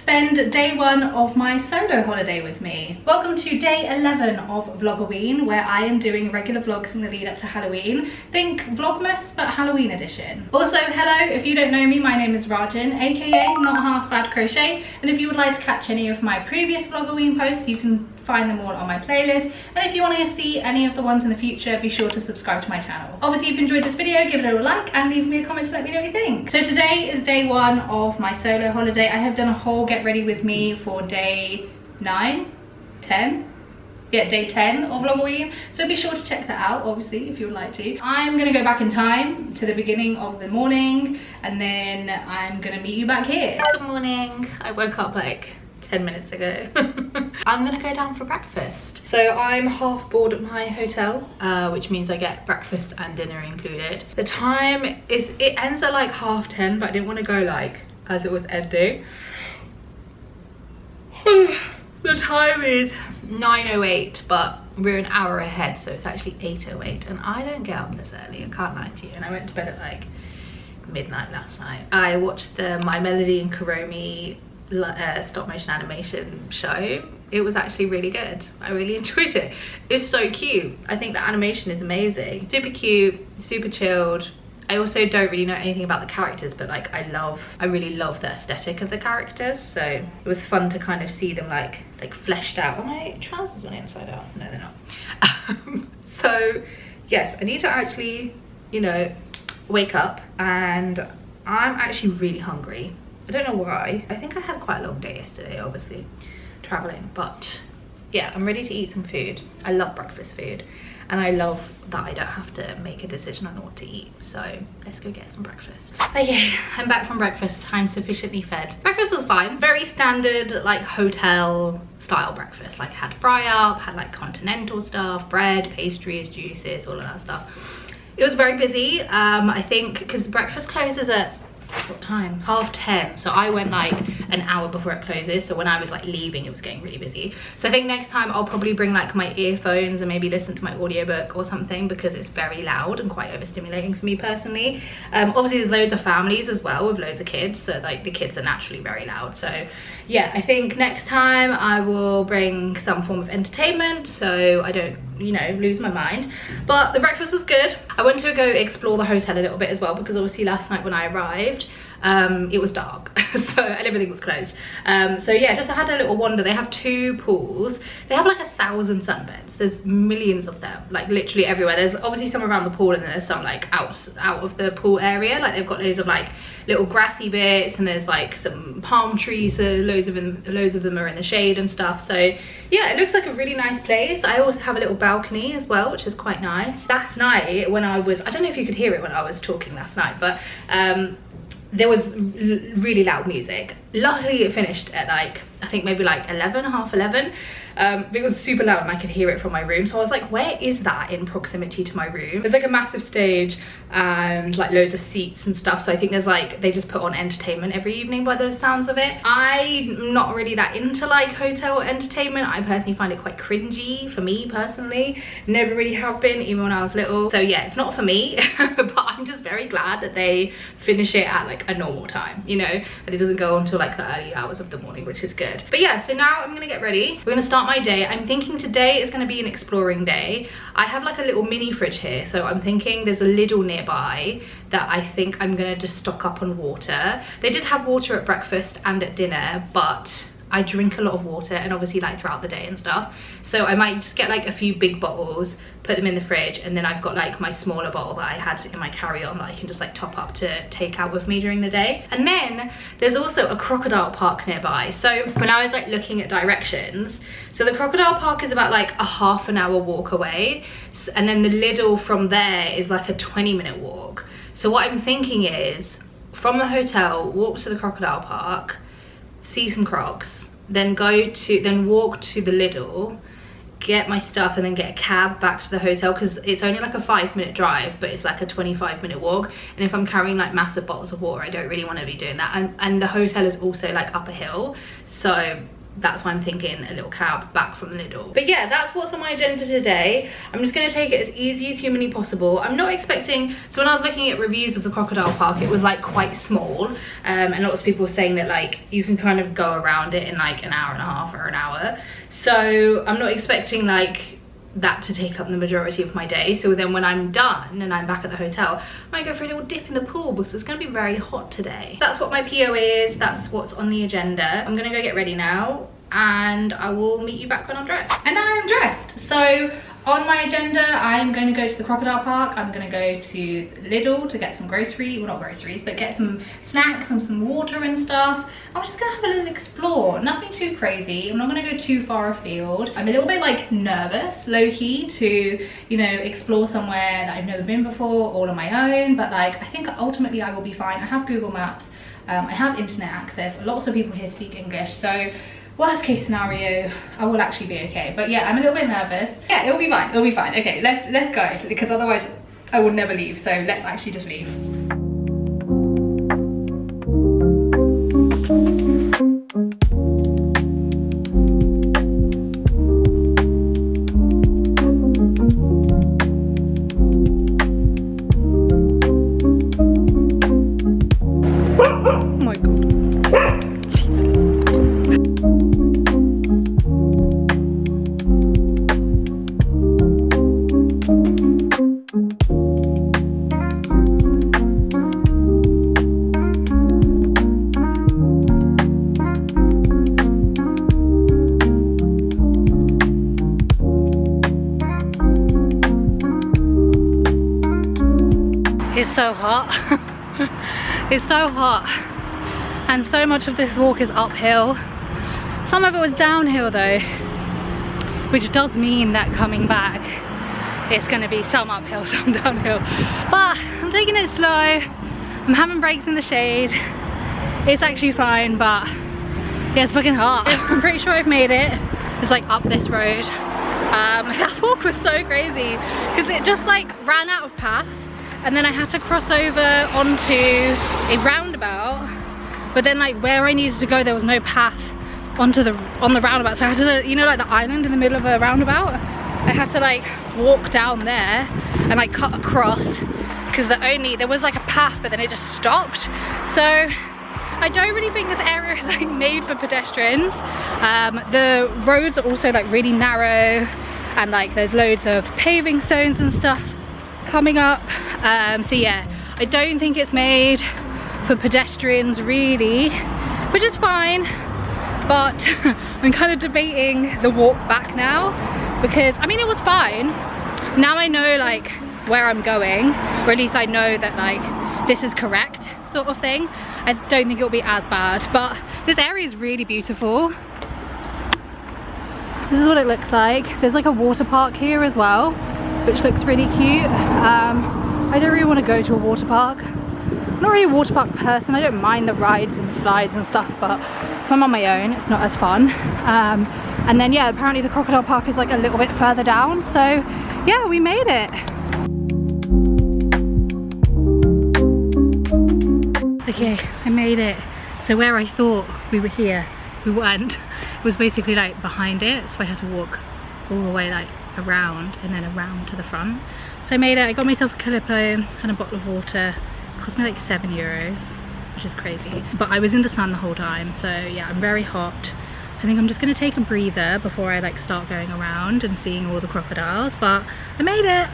spend day one of my solo holiday with me. Welcome to day 11 of Vlogoween, where I am doing regular vlogs in the lead up to Halloween. Think Vlogmas, but Halloween edition. Also, hello, if you don't know me, my name is Rajan, aka Not Half Bad Crochet, and if you would like to catch any of my previous Vlogoween posts, you can find them all on my playlist, and if you want to see any of the ones in the future, be sure to subscribe to my channel. Obviously, if you enjoyed this video, give it a little like and leave me a comment to let me know what you think. So today is day one of my solo holiday. I have done a whole get ready with me for day 9, 10. Yeah, day 10 of Vlogoween, so be sure to check that out, obviously, if you would like to. I'm gonna go back in time to the beginning of the morning, and then I'm gonna meet you back here. Good morning. I woke up like 10 minutes ago. I'm gonna go down for breakfast. So I'm half board at my hotel, which means I get breakfast and dinner included. The time is, it ends at like 10:30, but I didn't want to go like as it was ending. The time is 9:08, but we're an hour ahead, so it's actually 8:08, and I don't get up this early, I can't lie to you, and I went to bed at like midnight last night. I watched the My Melody and Kuromi stop motion animation show. It was actually really good. I really enjoyed it. It's so cute. I think the animation is amazing. Super cute, super chilled. I also don't really know anything about the characters, but like I really love the aesthetic of the characters, so it was fun to kind of see them like fleshed out. Are my trousers on the inside out? No, they're not. So yes, I need to actually, you know, wake up, and I'm actually really hungry. I don't know why. I think I had quite a long day yesterday, obviously, traveling, but yeah, I'm ready to eat some food. I love breakfast food, and I love that I don't have to make a decision on what to eat. So let's go get some breakfast. Okay, I'm back from breakfast. I'm sufficiently fed. Breakfast was fine. Very standard, like hotel style breakfast. Like had fry up, had like continental stuff, bread, pastries, juices, all of that stuff. It was very busy. I think because breakfast closes at what time? 10:30. So I went like an hour before it closes, so when I was like leaving, it was getting really busy. So I think next time I'll probably bring like my earphones and maybe listen to my audiobook or something, because it's very loud and quite overstimulating for me personally. Obviously there's loads of families as well with loads of kids, so like the kids are naturally very loud. So yeah, I think next time I will bring some form of entertainment so I don't, you know, lose my mind. But the breakfast was good. I went to go explore the hotel a little bit as well, because obviously last night when I arrived, it was dark, so, and everything was closed. So yeah, just I had a little wander. They have 2 pools. They have like 1,000 sunbeds. There's millions of them, like literally everywhere. There's obviously some around the pool, and then there's some like out of the pool area. Like they've got loads of like little grassy bits, and there's like some palm trees, so loads of them are in the shade and stuff. So yeah, it looks like a really nice place. I also have a little balcony as well, which is quite nice. Last night when I don't know if you could hear it when I was talking last night, but there was really loud music. Luckily it finished at like, I think maybe like 11, half 11. It was super loud and I could hear it from my room, so I was like, where is that in proximity to my room? There's like a massive stage and like loads of seats and stuff, so I think there's like, they just put on entertainment every evening by the sounds of it. I'm not really that into like hotel entertainment. I personally find it quite cringy, for me personally. Never really have been, even when I was little. So yeah, it's not for me. But I'm just very glad that they finish it at like a normal time, you know, and it doesn't go until like the early hours of the morning, which is good. But yeah, so now I'm gonna get ready. We're gonna start my day. I'm thinking today is going to be an exploring day. I have like a little mini fridge here, so I'm thinking there's a Lidl nearby that I think I'm going to just stock up on water. They did have water at breakfast and at dinner, but I drink a lot of water, and obviously like throughout the day and stuff, so I might just get like a few big bottles, put them in the fridge, and then I've got like my smaller bottle that I had in my carry-on that I can just like top up to take out with me during the day. And then there's also a crocodile park nearby. So when I was like looking at directions, so the crocodile park is about like a half an hour walk away, and then the Lidl from there is like a 20-minute walk. So what I'm thinking is, from the hotel, walk to the crocodile park, see some crocs, then walk to the Lidl, get my stuff, and then get a cab back to the hotel, because it's only like a 5-minute drive, but it's like a 25-minute walk. And if I'm carrying like massive bottles of water, I don't really want to be doing that. And the hotel is also like up a hill, so that's why I'm thinking a little cab back from Lidl. But yeah, that's what's on my agenda today. I'm just going to take it as easy as humanly possible. I'm not expecting, so when I was looking at reviews of the crocodile park, it was like quite small, and lots of people were saying that like you can kind of go around it in like an hour and a half or an hour. So I'm not expecting like that to take up the majority of my day. So then when I'm done and I'm back at the hotel, I might go for a little dip in the pool because it's going to be very hot today. That's what my PO is, that's what's on the agenda. I'm gonna go get ready now and I will meet you back when I'm dressed. And now I'm dressed. So on my agenda, I'm going to go to the crocodile park. I'm going to go to Lidl to get some groceries, well not groceries, but get some snacks and some water and stuff. I'm just going to have a little explore, nothing too crazy. I'm not going to go too far afield. I'm a little bit like nervous, low-key, to, you know, explore somewhere that I've never been before all on my own, but like I think ultimately I will be fine. I have Google Maps, I have internet access, lots of people here speak English, so worst case scenario, I will actually be okay. But yeah, I'm a little bit nervous. Yeah, it'll be fine, it'll be fine. Okay, let's go, because otherwise I will never leave. So let's actually just leave. It's so hot. It's so hot, and so much of this walk is uphill. Some of it was downhill though, which does mean that coming back it's going to be some uphill, some downhill. But I'm taking it slow. I'm having breaks in the shade. It's actually fine, but yeah, it's fucking hot. I'm pretty sure I've made it. It's like up this road. That walk was so crazy because it just like ran out of path. And then I had to cross over onto a roundabout, but then like where I needed to go there was no path on the roundabout, so I had to, you know, like the island in the middle of a roundabout, I had to like walk down there and like cut across, because there was like a path but then it just stopped. So I don't really think this area is like made for pedestrians. The roads are also like really narrow, and like there's loads of paving stones and stuff coming up. So yeah, I don't think it's made for pedestrians really, which is fine, but I'm kind of debating the walk back now, because I mean it was fine. Now I know like where I'm going, or at least I know that like this is correct sort of thing. I don't think it'll be as bad, but this area is really beautiful. This is what it looks like. There's like a water park here as well, which looks really cute. I don't really want to go to a water park. I'm not really a water park person. I don't mind the rides and the slides and stuff, but if I'm on my own, it's not as fun. And then yeah, apparently the crocodile park is like a little bit further down. So yeah, we made it. Okay, I made it. So where I thought we were here, we weren't. It was basically like behind it, so I had to walk all the way like around and then around to the front. So I made it. I got myself a Calippo and a bottle of water. It cost me like €7, which is crazy. But I was in the sun the whole time, so yeah, I'm very hot. I think I'm just gonna take a breather before I like start going around and seeing all the crocodiles, but I made it.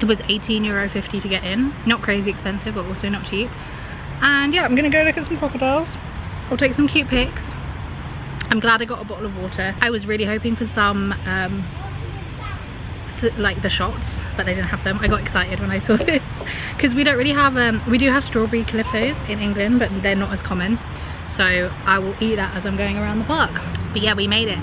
It was €18.50 to get in. Not crazy expensive, but also not cheap. And yeah, I'm gonna go look at some crocodiles. I'll take some cute pics. I'm glad I got a bottle of water. I was really hoping for some like the shots, but they didn't have them. I got excited when I saw this because we don't really have we do have strawberry Calippos in England, but they're not as common, so I will eat that as I'm going around the park. But yeah, we made it.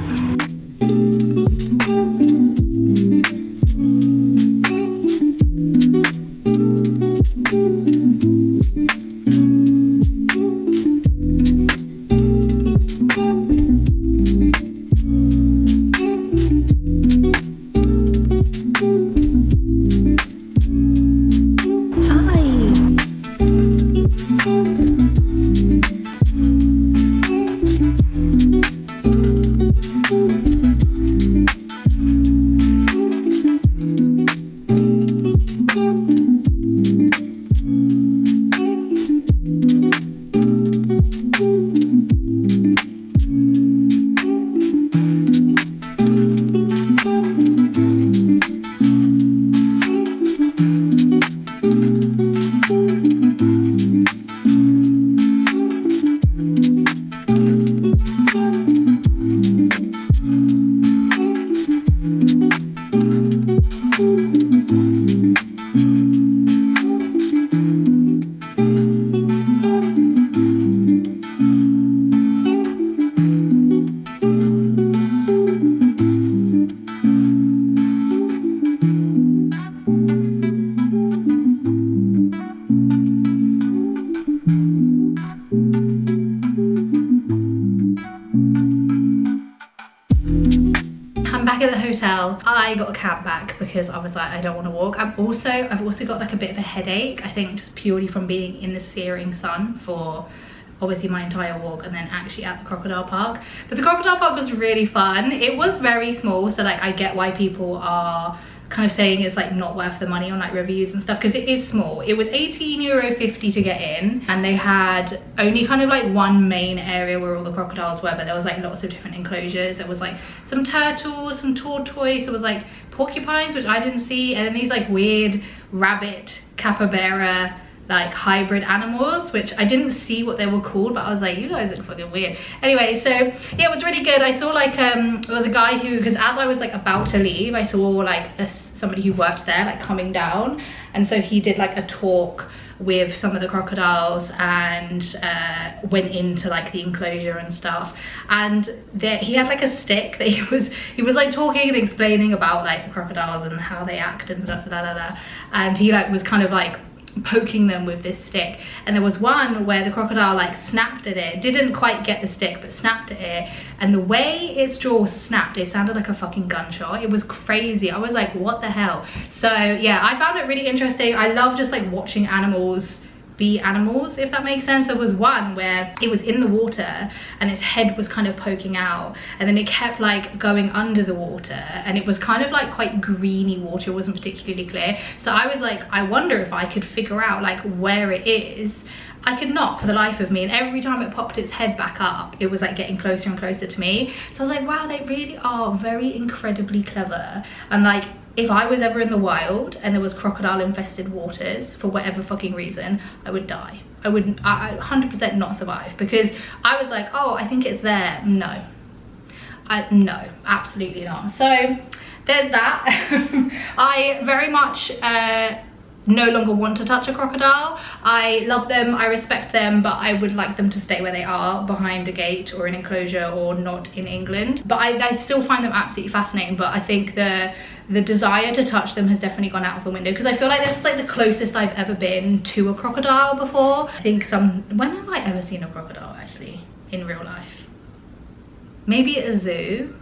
at the hotel. I got a cab back because I was like, I don't want to walk. I've also got like a bit of a headache, I think just purely from being in the searing sun for obviously my entire walk, and then actually at the crocodile park. But the crocodile park was really fun. It was very small, so like I get why people are kind of saying it's like not worth the money on like reviews and stuff, because it is small. It was €18.50 to get in, and they had only kind of like one main area where all the crocodiles were, but there was like lots of different enclosures. There was like some turtles, some tortoise, there was like porcupines, which I didn't see, and then these like weird rabbit capybara like hybrid animals, which I didn't see what they were called, but I was like, you guys look fucking weird. Anyway, so yeah, it was really good. I saw like there was a guy who, because as I was like about to leave, I saw like somebody who worked there like coming down, and so he did like a talk with some of the crocodiles and went into like the enclosure and stuff, and he had like a stick that he was like talking and explaining about like the crocodiles and how they act and and he like was kind of like poking them with this stick, and there was one where the crocodile like snapped at it, didn't quite get the stick but snapped at it, and the way its jaw snapped, it sounded like a fucking gunshot. It was crazy. I was like, what the hell? So yeah, I found it really interesting. I love just like watching animals be animals, if that makes sense. There was one where it was in the water and its head was kind of poking out, and then it kept like going under the water, and it was kind of like quite greeny water. It wasn't particularly clear, so I was like, I wonder if I could figure out like where it is. I could not for the life of me, and every time it popped its head back up, it was like getting closer and closer to me. So I was like, wow, they really are very incredibly clever. And like, if I was ever in the wild and there was crocodile infested waters for whatever fucking reason, I would die. I would 100% not survive, because I was like, oh, I think it's there. No, no, absolutely not. So there's that. I very much no longer want to touch a crocodile. I love them, I respect them, but I would like them to stay where they are, behind a gate or an enclosure, or not in England. But I still find them absolutely fascinating, but I think the desire to touch them has definitely gone out of the window, because I feel like this is like the closest I've ever been to a crocodile before. I think when have I ever seen a crocodile actually in real life? Maybe at a zoo,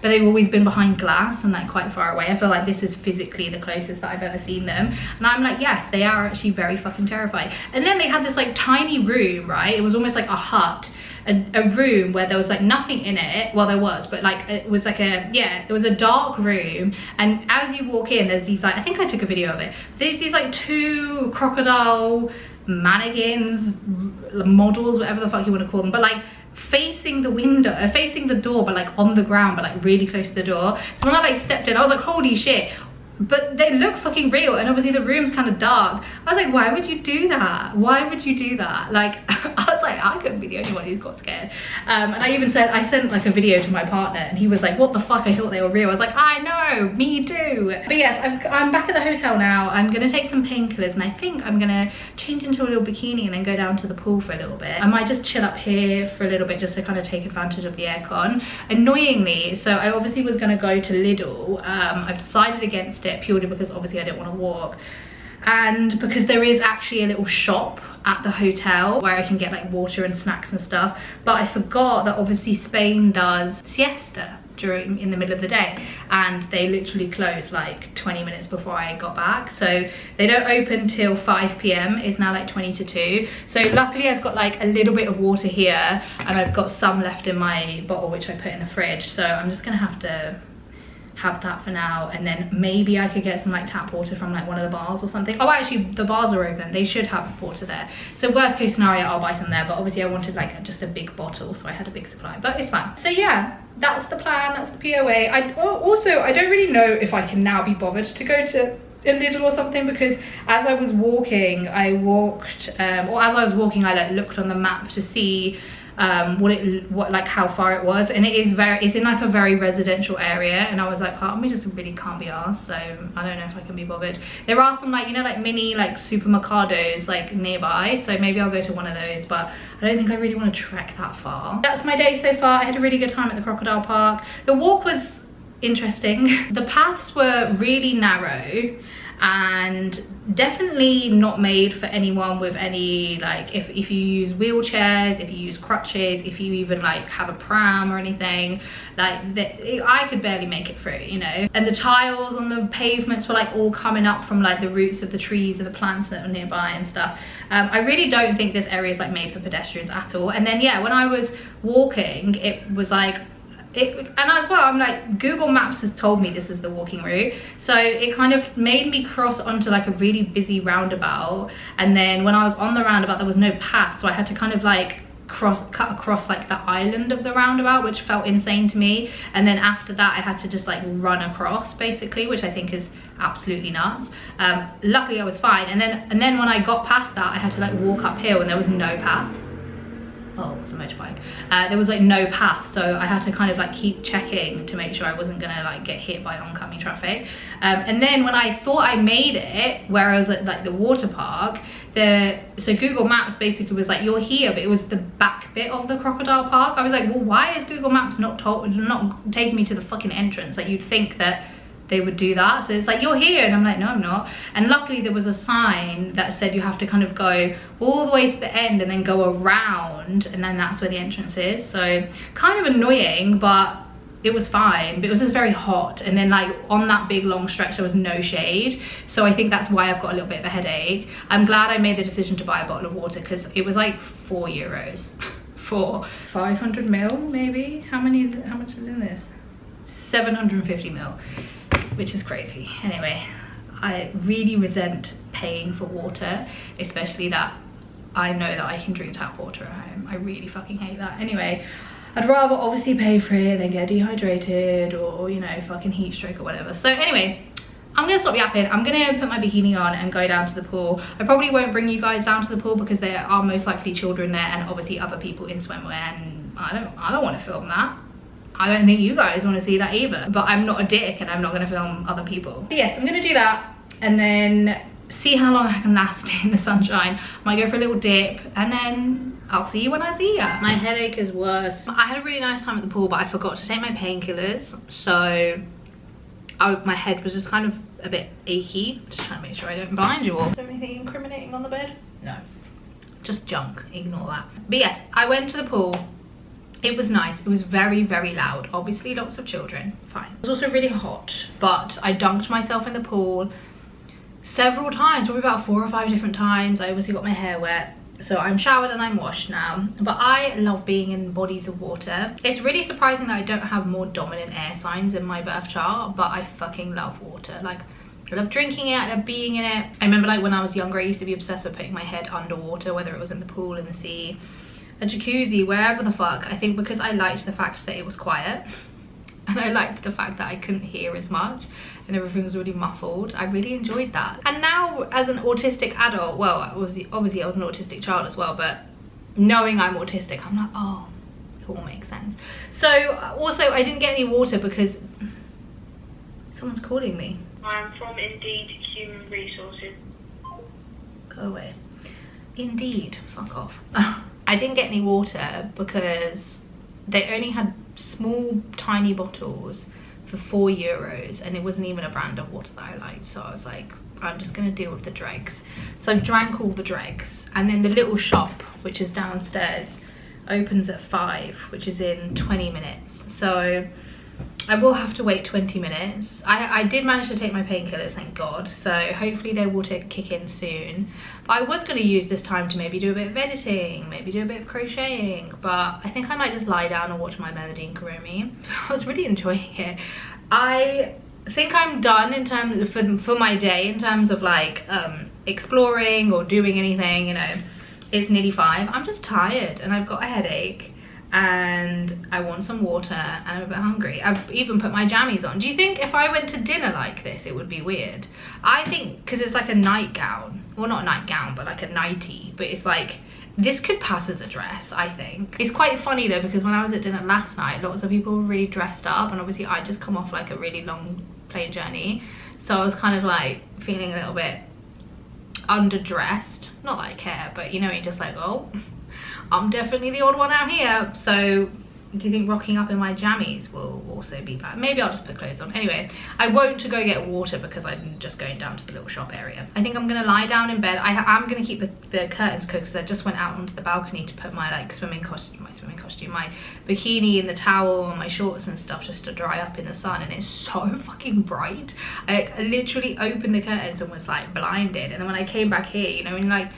but they've always been behind glass and like quite far away. I feel like this is physically the closest that I've ever seen them, and I'm like, yes, they are actually very fucking terrifying. And then they had this like tiny room, right? It was almost like a hut, a room where there was like nothing in it. Well, there was, but like it was like there was a dark room, and as you walk in, there's these like, I think I took a video of it, there's these like two crocodile mannequins, models, whatever the fuck you want to call them, but like facing the window, facing the door, but like on the ground, but like really close to the door. So when I like stepped in, I was like, holy shit. But they look fucking real, and obviously the room's kind of dark. I was like, why would you do that? Why would you do that? Like, I was like, I couldn't be the only one who's got scared. And I sent like a video to my partner, and he was like, what the fuck, I thought they were real. I was like, I know, me too. But yes, I'm back at the hotel now. I'm gonna take some painkillers, and I think I'm gonna change into a little bikini and then go down to the pool for a little bit. I might just chill up here for a little bit, just to kind of take advantage of the aircon. Annoyingly, so I obviously was gonna go to Lidl. I've decided against it purely because obviously I don't want to walk, and because there is actually a little shop at the hotel where I can get like water and snacks and stuff. But I forgot that obviously Spain does siesta in the middle of the day, and they literally close like 20 minutes before I got back, so they don't open till 5 p.m. It's now like 20 to 2. So luckily I've got like a little bit of water here, and I've got some left in my bottle which I put in the fridge, so I'm just gonna have to have that for now, and then maybe I could get some like tap water from like one of the bars or something. Oh, actually the bars are open, they should have water there, so worst case scenario I'll buy some there, but obviously I wanted like just a big bottle, so I had a big supply, but it's fine. So yeah, that's the plan, that's the POA. I don't really know if I can now be bothered to go to a Lidl or something, because as I was walking, I like looked on the map to see like how far it was, and it's in like a very residential area, and I was like, part of me just really can't be arsed, so I don't know if I can be bothered. There are some like, you know, like mini like supermercados like nearby, so maybe I'll go to one of those, but I don't think I really want to trek that far. That's my day so far. I had a really good time at the crocodile park. The walk was interesting. The paths were really narrow, and definitely not made for anyone with any, like, if you use wheelchairs, if you use crutches, if you even like have a pram or anything, like I could barely make it through, you know. And the tiles on the pavements were like all coming up from like the roots of the trees and the plants that were nearby and stuff. I really don't think this area is like made for pedestrians at all. And then yeah, when I was walking, it was like and as well, I'm like, Google Maps has told me this is the walking route, so it kind of made me cross onto like a really busy roundabout, and then when I was on the roundabout there was no path, so I had to kind of like cut across like the island of the roundabout, which felt insane to me. And then after that I had to just like run across basically, which I think is absolutely nuts. Luckily I was fine, and then when I got past that I had to like walk uphill and there was no path. Oh, it was a motorbike. There was like no path, so I had to kind of like keep checking to make sure I wasn't gonna like get hit by oncoming traffic. And then when I thought I made it, where I was at like the water park, so Google Maps basically was like, you're here, but it was the back bit of the crocodile park. I was like, well, why is Google Maps not taking me to the fucking entrance? Like, you'd think that they would do that. So it's like, you're here, and I'm like, no I'm not. And luckily there was a sign that said you have to kind of go all the way to the end and then go around, and then that's where the entrance is. So kind of annoying, but it was fine. But it was just very hot, and then like on that big long stretch there was no shade, so I think that's why I've got a little bit of a headache. I'm glad I made the decision to buy a bottle of water, because it was like €4 for 500 ml maybe. How much is in this? 750 ml, which is crazy. Anyway, I really resent paying for water, especially that I know that I can drink tap water at home. I really fucking hate that. Anyway, I'd rather obviously pay for it than get dehydrated or, you know, fucking heat stroke or whatever. So anyway, I'm gonna stop yapping. I'm gonna put my bikini on and go down to the pool. I probably won't bring you guys down to the pool because there are most likely children there and obviously other people in swimwear, and I don't want to film that. I don't think you guys want to see that either, but I'm not a dick and I'm not going to film other people. So yes, I'm going to do that and then see how long I can last in the sunshine. Might go for a little dip, and then I'll see you when I see you. My headache is worse. I had a really nice time at the pool, but I forgot to take my painkillers, so my head was just kind of a bit achy. Just trying to make sure I don't blind you all. Is there anything incriminating on the bed? No, just junk, ignore that. But yes, I went to the pool. It was nice. It was very, very loud. Obviously lots of children, fine. It was also really hot, but I dunked myself in the pool several times, probably about 4 or 5 different times. I obviously got my hair wet, so I'm showered and I'm washed now. But I love being in bodies of water. It's really surprising that I don't have more dominant air signs in my birth chart, but I fucking love water. Like, I love drinking it, I love being in it. I remember like when I was younger, I used to be obsessed with putting my head underwater, whether it was in the pool, in the sea, a jacuzzi, wherever the fuck. I think because I liked the fact that it was quiet, and I liked the fact that I couldn't hear as much and everything was really muffled. I really enjoyed that. And now as an autistic adult, well, obviously I was an autistic child as well, but knowing I'm autistic, I'm like, oh, it all makes sense. So also I didn't get any water because someone's calling me. I'm from Indeed Human Resources. Go away. Indeed, fuck off. I didn't get any water because they only had small tiny bottles for €4, and it wasn't even a brand of water that I liked, so I was like, I'm just gonna deal with the dregs. So I drank all the dregs, and then the little shop, which is downstairs, opens at 5, which is in 20 minutes, so I will have to wait 20 minutes. I did manage to take my painkillers, thank God, so hopefully they will kick in soon. But I was going to use this time to maybe do a bit of editing, maybe do a bit of crocheting, but I think I might just lie down and watch my Melody and Kurumi. I was really enjoying it. I think I'm done in terms of, for my day, in terms of like exploring or doing anything, you know. It's nearly 5. I'm just tired and I've got a headache, and I want some water, and I'm a bit hungry. I've even put my jammies on. Do you think if I went to dinner like this it would be weird? I think because it's like a nightgown, well, not a nightgown, but like a nightie, but it's like, this could pass as a dress, I think. It's quite funny though, because when I was at dinner last night, lots of people were really dressed up, and obviously I just come off like a really long plane journey, so I was kind of like feeling a little bit underdressed. Not that I care, but you know, you're just like, oh, I'm definitely the odd one out here. So do you think rocking up in my jammies will also be bad? Maybe I'll just put clothes on. Anyway, I won't to go get water because I'm just going down to the little shop area. I think I'm gonna lie down in bed. I'm gonna keep the curtains closed because I just went out onto the balcony to put my like swimming costume, my bikini and the towel and my shorts and stuff just to dry up in the sun, and it's so fucking bright. I literally opened the curtains and was like blinded, and then when I came back here, you know, when like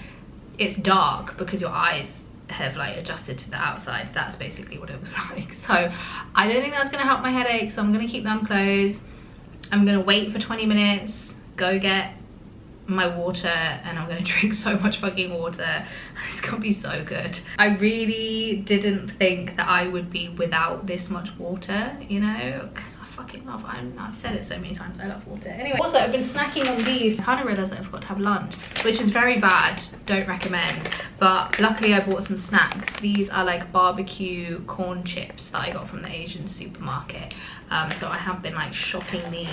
it's dark because your eyes have like adjusted to the outside, that's basically what it was like. So I don't think that's gonna help my headache, so I'm gonna keep them closed. I'm gonna wait for 20 minutes, go get my water, and I'm gonna drink so much fucking water. It's gonna be so good. I really didn't think that I would be without this much water, you know, because I fucking love, I've said it so many times, I love water. Anyway, also I've been snacking on these. I kind of realised that I forgot to have lunch, which is very bad, don't recommend, but luckily I bought some snacks. These are like barbecue corn chips that I got from the Asian supermarket. So I have been like shopping these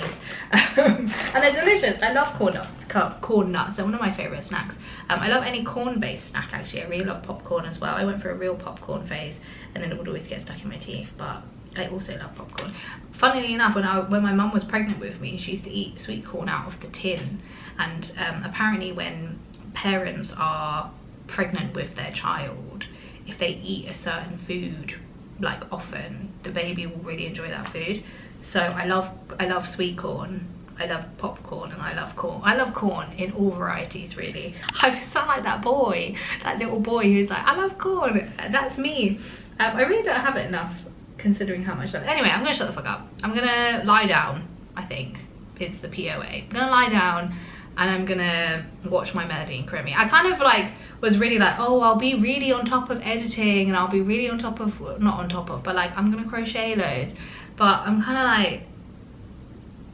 and they're delicious. I love corn nuts. They're one of my favorite snacks. I love any corn based snack actually. I really love popcorn as well. I went for a real popcorn phase and then it would always get stuck in my teeth, but I also love popcorn. Funnily enough, when my mum was pregnant with me, she used to eat sweet corn out of the tin, and apparently when parents are pregnant with their child, if they eat a certain food like often, the baby will really enjoy that food. So I love sweet corn, I love popcorn, and I love corn. I love corn in all varieties really. I sound like that boy, that little boy who's like, I love corn. That's me. I really don't have it enough considering how much I love it. Anyway, I'm gonna shut the fuck up. I'm gonna lie down, I think it's the POA. I'm gonna lie down and I'm gonna watch my Melody and Creamy. I kind of like was really like, oh, I'll be really on top of editing and I'll be really on top of, not on top of, but like I'm gonna crochet loads. But I'm kind of like,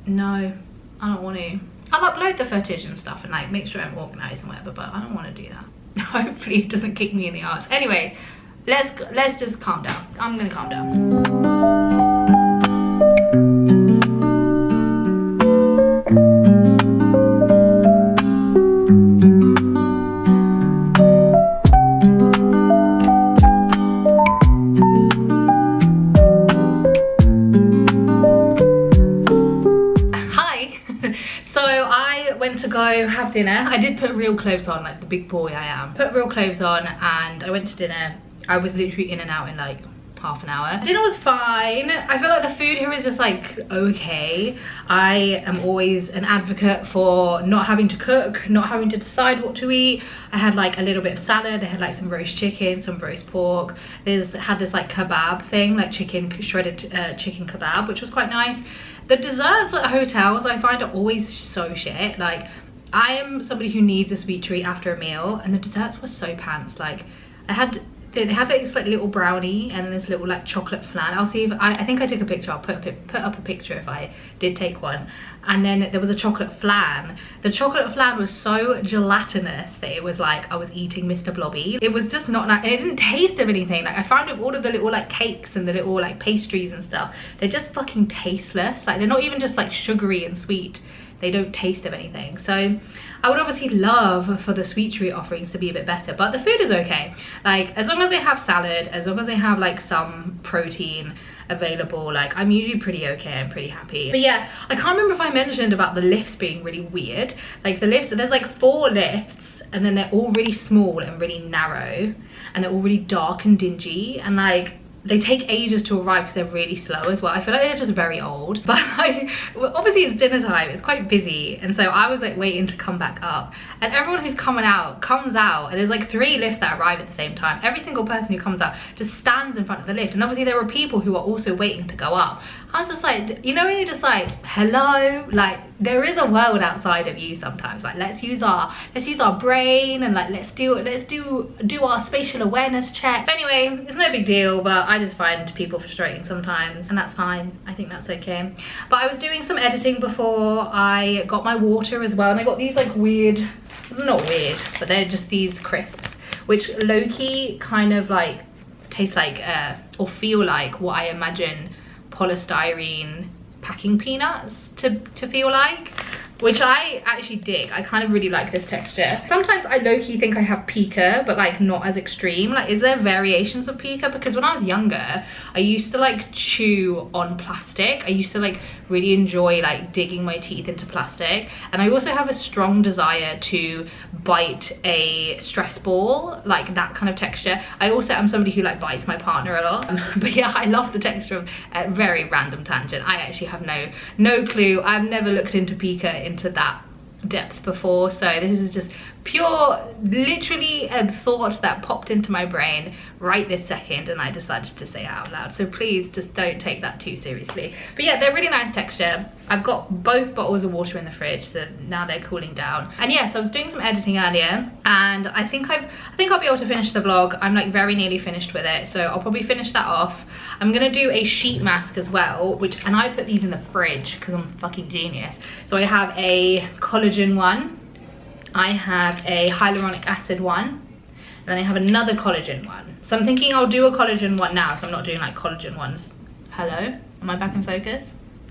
no, I don't want to. I'll upload the footage and stuff and like make sure I'm organized and whatever, but I don't want to do that. Hopefully it doesn't kick me in the arse. Anyway, let's just calm down. I'm gonna calm down. To go have dinner. I did put real clothes on, like the big boy I am. Put real clothes on and I went to dinner. I was literally in and out in like half an hour. Dinner was fine. I feel like the food here is just like okay. I am always an advocate for not having to cook, not having to decide what to eat. I had like a little bit of salad. I had like some roast chicken, some roast pork. Had this like kebab thing, like shredded chicken kebab, which was quite nice. The desserts at hotels I find are always so shit. Like I am somebody who needs a sweet treat after a meal, and the desserts were so pants. Like they had like this like little brownie and then this little like chocolate flan. I'll see if I think I took a picture. I'll put up a picture if I did take one. And then there was a chocolate flan. The chocolate flan was so gelatinous that it was like I was eating Mr. Blobby. It was just not nice, and it didn't taste of anything. Like I found with all of the little like cakes and the little like pastries and stuff, they're just fucking tasteless. Like they're not even just like sugary and sweet. They don't taste of anything. So I would obviously love for the sweet treat offerings to be a bit better, but the food is okay. Like as long as they have salad, as long as they have like some protein available, like I'm usually pretty okay. I'm pretty happy. But yeah, I can't remember if I mentioned about the lifts being really weird. Like the lifts, there's like 4 lifts and then they're all really small and really narrow and they're all really dark and dingy, and like they take ages to arrive because they're really slow as well. I feel like they're just very old, but like obviously it's dinner time, it's quite busy, and so I was like waiting to come back up, and everyone who's coming out comes out, and there's like 3 lifts that arrive at the same time. Every single person who comes out just stands in front of the lift, and obviously there were people who are also waiting to go up. I was just like, you know, when you're just like, hello, like there is a world outside of you sometimes. Like let's use our brain and like let's do our spatial awareness check. But anyway, it's no big deal, but I just find people frustrating sometimes, and that's fine. I think that's okay. But I was doing some editing before I got my water as well, and I got these like weird, not weird, but they're just these crisps, which low-key kind of like taste like or feel like what I imagine polystyrene packing peanuts to feel like. which I actually dig. I kind of really like this texture. Sometimes I low-key think I have pica, but like not as extreme. Like, is there variations of pica? Because when I was younger, I used to like chew on plastic. I used to like really enjoy like digging my teeth into plastic. And I also have a strong desire to bite a stress ball, like that kind of texture. I also am somebody who like bites my partner a lot. But yeah, I love the texture of a very random tangent. I actually have no clue. I've never looked into pica into that depth before, so this is just pure, literally a thought that popped into my brain right this second, and I decided to say it out loud. So please just don't take that too seriously. But yeah, they're really nice texture. I've got both bottles of water in the fridge, so now they're cooling down. And yes, I was doing some editing earlier, and I think I'll be able to finish the vlog. I'm like very nearly finished with it, so I'll probably finish that off. I'm gonna do a sheet mask as well, and I put these in the fridge because I'm fucking genius. So I have a collagen one, I have a hyaluronic acid one, and then I have another collagen one. So I'm thinking I'll do a collagen one now, so I'm not doing like collagen ones. Hello, am I back in focus?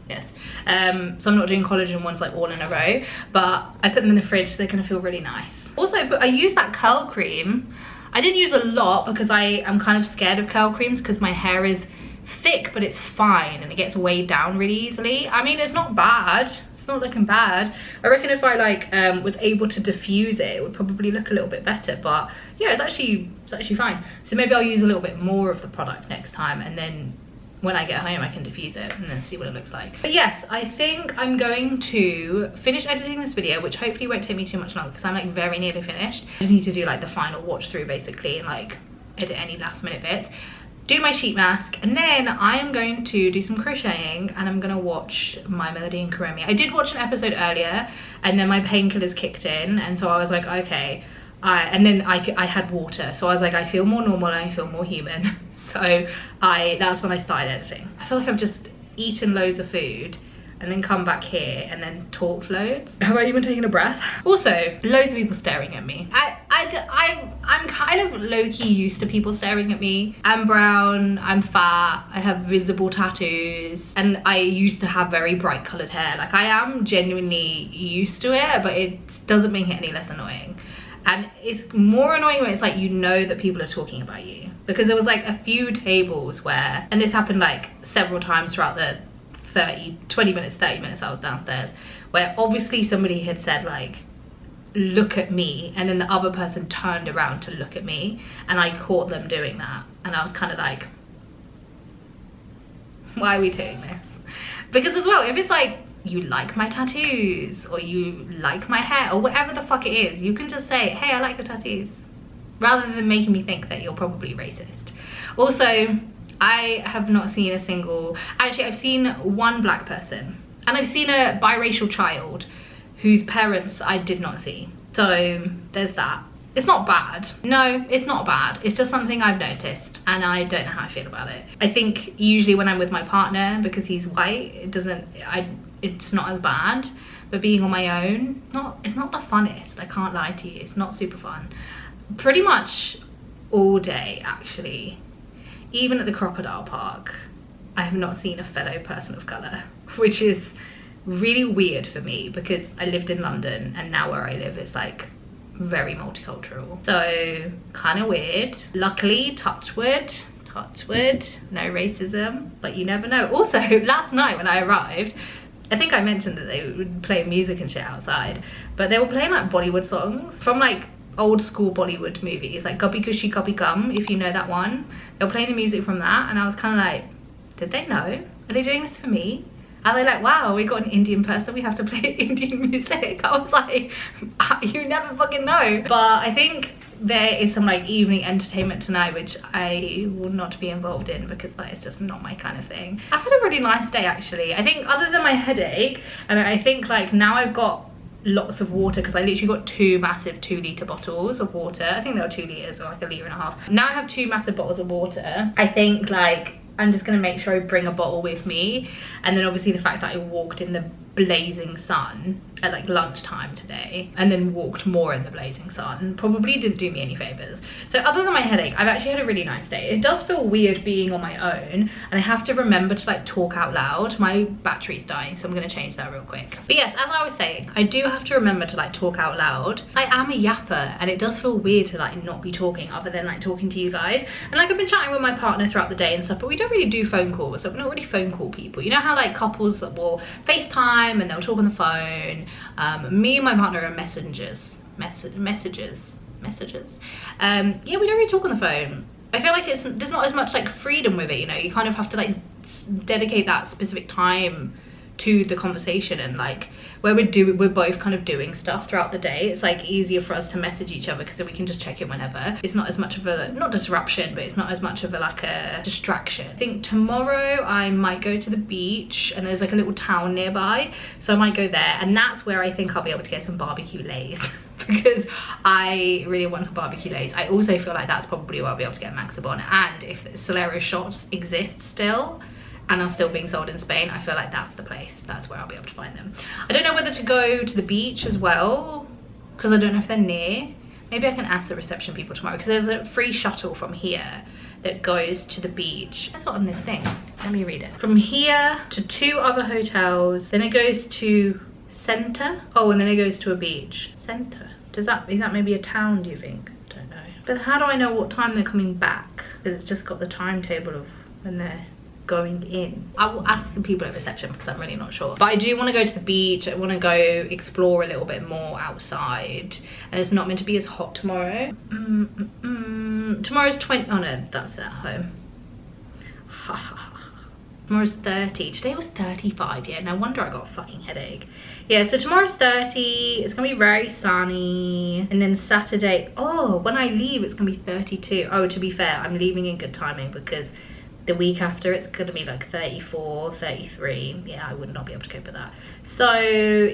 Yes. So I'm not doing collagen ones like all in a row, but I put them in the fridge so they're gonna feel really nice. Also, I use that curl cream. I didn't use a lot because I am kind of scared of curl creams because my hair is thick, but it's fine and it gets weighed down really easily. I mean, it's not bad. It's not looking bad. I reckon if I like was able to diffuse it, it would probably look a little bit better. But yeah, it's actually fine. So maybe I'll use a little bit more of the product next time, and then when I get home I can diffuse it and then see what it looks like. But yes, I think I'm going to finish editing this video, which hopefully won't take me too much longer because I'm like very nearly finished. I just need to do like the final watch through basically and like edit any last minute bits, do my sheet mask, and then I am going to do some crocheting and I'm gonna watch My Melody and Kurumi. I did watch an episode earlier and then my painkillers kicked in, and so I was like, okay. And then I had water, so I was like, I feel more normal and I feel more human. So that's when I started editing. I feel like I've just eaten loads of food and then come back here and then talked loads. Have I even taken a breath? Also, loads of people staring at me. I'm kind of low-key used to people staring at me. I'm brown, I'm fat, I have visible tattoos, and I used to have very bright coloured hair. Like, I am genuinely used to it, but it doesn't make it any less annoying. And it's more annoying when it's like, you know that people are talking about you. Because there was like a few tables where, and this happened like several times throughout the 30 minutes I was downstairs, where obviously somebody had said like, look at me, and then the other person turned around to look at me, and I caught them doing that, and I was kind of like, why are we doing this? Because as well, if it's like, you like my tattoos, or you like my hair, or whatever the fuck it is, you can just say, hey, I like your tattoos, rather than making me think that you're probably racist. Also, I have not seen a single, actually I've seen one black person, and I've seen a biracial child whose parents I did not see. So there's that. It's not bad. No, it's not bad. It's just something I've noticed and I don't know how I feel about it. I think usually when I'm with my partner, because he's white, it's not as bad. But being on my own, it's not the funnest. I can't lie to you. It's not super fun. Pretty much all day, actually. Even at the crocodile park, I have not seen a fellow person of colour, which is really weird for me because I lived in London and now where I live is like very multicultural. So kind of weird. Luckily, touch wood, no racism, but you never know. Also, last night when I arrived, I think I mentioned that they would play music and shit outside, but they were playing like Bollywood songs from like old school Bollywood movies, like Gubby Gushy Gubby Gum, if you know that one. They were playing the music from that, and I was kind of like, did they know? Are they doing this for me? Are they like, wow, we got an Indian person, we have to play Indian music? I was like, you never fucking know. But I think there is some like evening entertainment tonight, which I will not be involved in because that is just not my kind of thing. I've had a really nice day actually. I think other than my headache, and I think like now I've got lots of water because I literally got 2 massive 2-litre bottles of water. I think they were 2 litres or like 1.5 litres. Now I have 2 massive bottles of water. I think like I'm just gonna make sure I bring a bottle with me, and then obviously the fact that I walked in the blazing sun at like lunchtime today and then walked more in the blazing sun probably didn't do me any favors. So other than my headache, I've actually had a really nice day. It does feel weird being on my own, and I have to remember to like talk out loud. My battery's dying, so I'm gonna change that real quick. But yes, as I was saying, I do have to remember to like talk out loud. I am a yapper, and it does feel weird to like not be talking other than like talking to you guys. And like I've been chatting with my partner throughout the day and stuff, but we don't really do phone calls, so we're not really phone call people. You know how like couples that will FaceTime and they'll talk on the phone. Me and my partner are messengers. Yeah, we don't really talk on the phone. I feel like there's not as much like freedom with it, you know. You kind of have to like dedicate that specific time to the conversation, and like where we're both kind of doing stuff throughout the day, it's like easier for us to message each other because then we can just check in whenever. It's not as much of a, not disruption, but it's not as much of a like a distraction. I think tomorrow I might go to the beach, and there's like a little town nearby, so I might go there, and that's where I think I'll be able to get some barbecue lays because I really want some barbecue lays. I also feel like that's probably where I'll be able to get Maxibon, and if Solero shots exist still and are still being sold in Spain, I feel like that's the place. That's where I'll be able to find them. I don't know whether to go to the beach as well, because I don't know if they're near. Maybe I can ask the reception people tomorrow, because there's a free shuttle from here that goes to the beach. It's not on this thing. Let me read it. From here to 2 other hotels, then it goes to Center. Oh, and then it goes to a beach. Center. Is that maybe a town, do you think? Don't know. But how do I know what time they're coming back? Because it's just got the timetable of when they're going in. I will ask the people at reception because I'm really not sure, but I do want to go to the beach. I want to go explore a little bit more outside, and it's not meant to be as hot tomorrow. Tomorrow's 20, oh no, that's at home. Tomorrow's 30. Today was 35. Yeah, no wonder I got a fucking headache. Yeah, so tomorrow's 30. It's gonna be very sunny, and then Saturday, oh, when I leave it's gonna be 32. Oh, to be fair, I'm leaving in good timing because the week after it's gonna be like 34, 33. Yeah, I would not be able to cope with that. So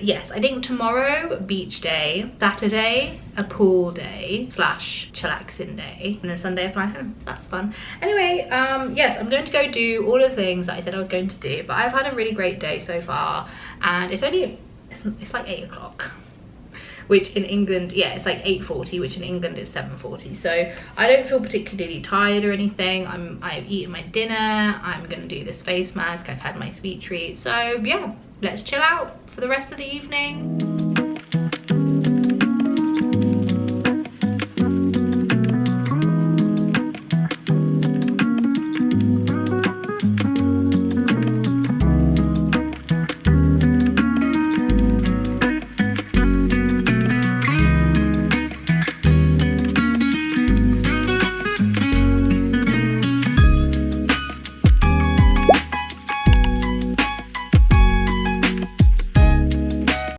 yes, I think tomorrow beach day, Saturday a pool day / chillaxing day, and then Sunday I fly home. That's fun. Anyway, yes, I'm going to go do all the things that I said I was going to do, but I've had a really great day so far, and it's like 8 o'clock. Which in England, yeah, it's like 8:40, which in England is 7:40. So I don't feel particularly tired or anything. I've eaten my dinner. I'm gonna do this face mask. I've had my sweet treat. So yeah, let's chill out for the rest of the evening.